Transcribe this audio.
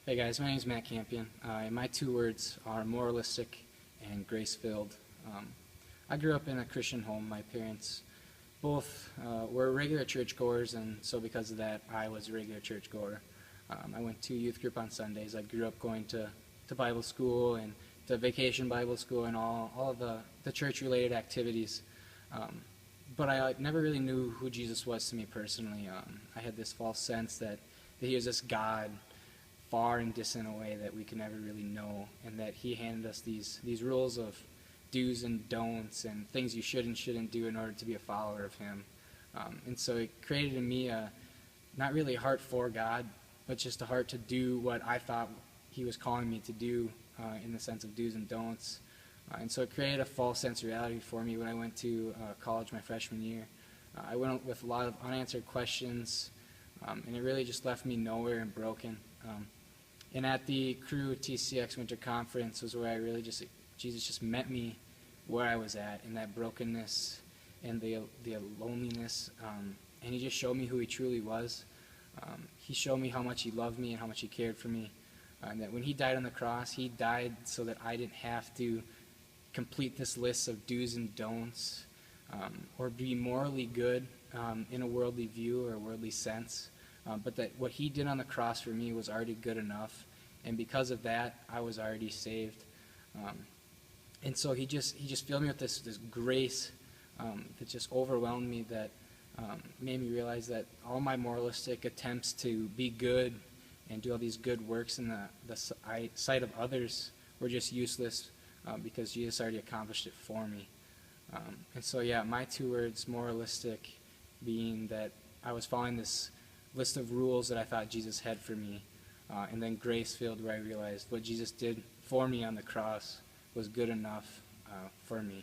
Hey guys, my name is Matt Campion, and my two words are moralistic and grace-filled. I grew up in a Christian home. My parents both were regular churchgoers, and so because of that, I was a regular churchgoer. I went to youth group on Sundays. I grew up going to Bible school and to vacation Bible school and all of the church-related activities. But I never really knew who Jesus was to me personally. I had this false sense that he was this God far and distant away that we could never really know, and that he handed us these rules of do's and don'ts and things you should and shouldn't do in order to be a follower of him. And so it created in me not really a heart for God, but just a heart to do what I thought he was calling me to do in the sense of do's and don'ts. And so it created a false sense of reality for me when I went to college my freshman year. I went with a lot of unanswered questions, and it really just left me nowhere and broken. And at the Cru TCX Winter Conference was where I really Jesus just met me where I was at, in that brokenness and the loneliness, and he just showed me who he truly was. He showed me how much he loved me and how much he cared for me, and that when he died on the cross, he died so that I didn't have to complete this list of do's and don'ts, or be morally good in a worldly view or a worldly sense. But that what he did on the cross for me was already good enough, and because of that, I was already saved. And so he just filled me with this grace that just overwhelmed me, that made me realize that all my moralistic attempts to be good and do all these good works in the sight of others were just useless, because Jesus already accomplished it for me. And so yeah, my two words, moralistic, being that I was following this list of rules that I thought Jesus had for me, and then grace-filled, where I realized what Jesus did for me on the cross was good enough for me.